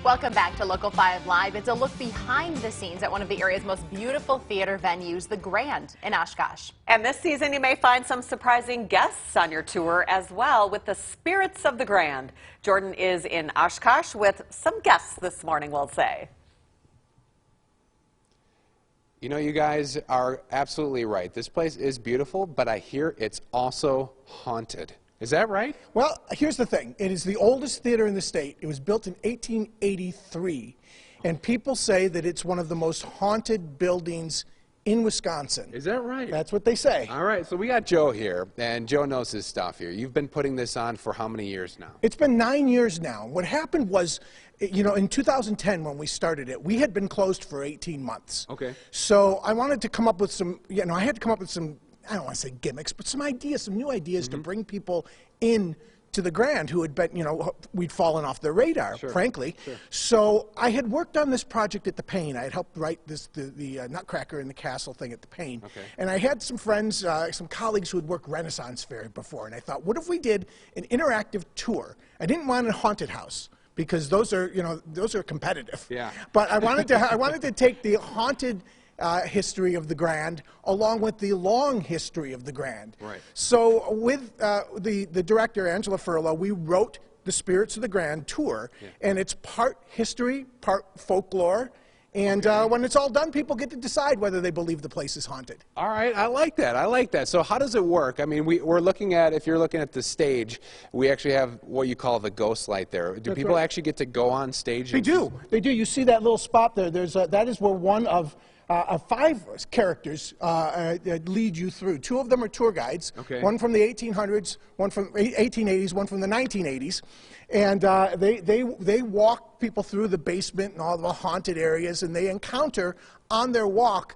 Welcome back to Local 5 Live. It's a look behind the scenes at one of the area's most beautiful theater venues, the Grand in Oshkosh. And this season you may find some surprising guests on your tour as well with the Spirits of the Grand. Jordan is in Oshkosh with some guests this morning, we'll say. You know, you guys are absolutely right. This place is beautiful, but I hear it's also haunted. Is that right? Well, here's the thing. It is the oldest theater in the state. It was built in 1883, and people say that it's one of the most haunted buildings in Wisconsin. Is that right? That's what they say. All right, so we got Joe here, and Joe knows his stuff here. You've been putting this on for how many years now? It's been 9 years now. What happened was, you know, in 2010 when we started it, we had been closed for 18 months. Okay. So I wanted to come up with some, I had to come up with some, I don't want to say gimmicks, but some ideas, some new ideas to bring people in to the Grand who had been, we'd fallen off their radar, frankly. Sure. So I had worked on this project at the Payne. I had helped write the Nutcracker in the Castle thing at the Payne. Okay. And I had some friends, some colleagues who had worked Renaissance Fair before, and I thought, what if we did an interactive tour? I didn't want a haunted house, because those are, those are competitive. Yeah. But I wanted to take the haunted history of the Grand along with the long history of the Grand. Right. So with the director, Angela Furlow, we wrote the Spirits of the Grand tour, and it's part history, part folklore. And when it's all done, people get to decide whether they believe the place is haunted. All right, I like that. I like that. So how does it work? I mean, we're looking at, if you're looking at the stage, we actually have what you call the ghost light there. Do people actually get to go on stage? They do. They do. You see that little spot there? That is where one of 5 characters lead you through. 2 of them are tour guides. Okay. One from the 1800s, one from 1880s, one from the 1980s. And they walk people through the basement and all the haunted areas, and they encounter on their walk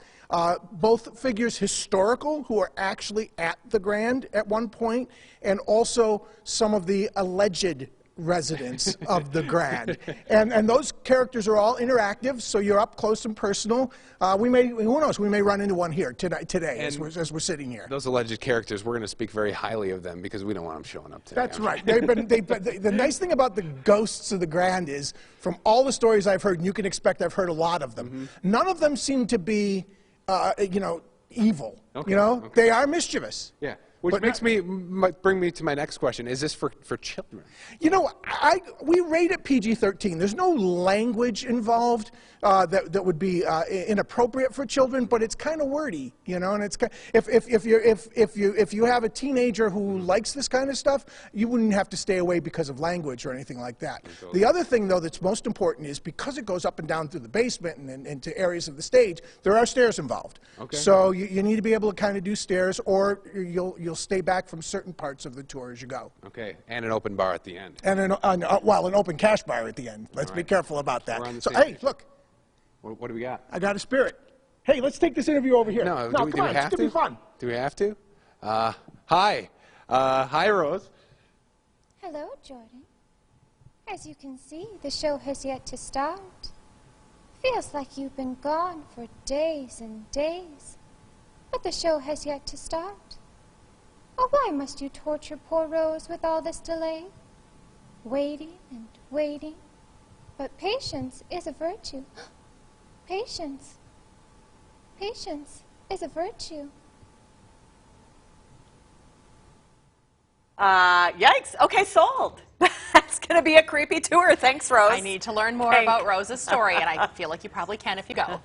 both figures historical who are actually at the Grand at one point, and also some of the alleged residents of the Grand. And those characters are all interactive, so you're up close and personal. Who knows, we may run into one here today as we're sitting here. Those alleged characters, we're going to speak very highly of them because we don't want them showing up today. That's right. The nice thing about the ghosts of the Grand is, from all the stories I've heard, and you can expect I've heard a lot of them, none of them seem to be, evil. Okay. They are mischievous. Yeah. Which might bring me to my next question. Is this for children? We rate it PG-13. There's no language involved that would be inappropriate for children, but it's kind of wordy, And it's if you have a teenager who likes this kind of stuff, you wouldn't have to stay away because of language or anything like that. The other thing, though, that's most important is, because it goes up and down through the basement and into areas of the stage, there are stairs involved. Okay. So you need to be able to kind of do stairs, or you'll stay back from certain parts of the tour as you go. Okay, and an open bar at the end. And an open cash bar at the end. Let's be careful about that. So, hey, look. What do we got? I got a spirit. Hey, let's take this interview over here. No, come on, it's going to be fun. Do we have to? Hi. Hi, Rose. Hello, Jordan. As you can see, the show has yet to start. Feels like you've been gone for days and days. But the show has yet to start. Oh, why must you torture poor Rose with all this delay? Waiting and waiting. But patience is a virtue. Patience. Patience is a virtue. Yikes. Okay, sold. That's going to be a creepy tour. Thanks, Rose. I need to learn more about Rose's story, and I feel like you probably can if you go.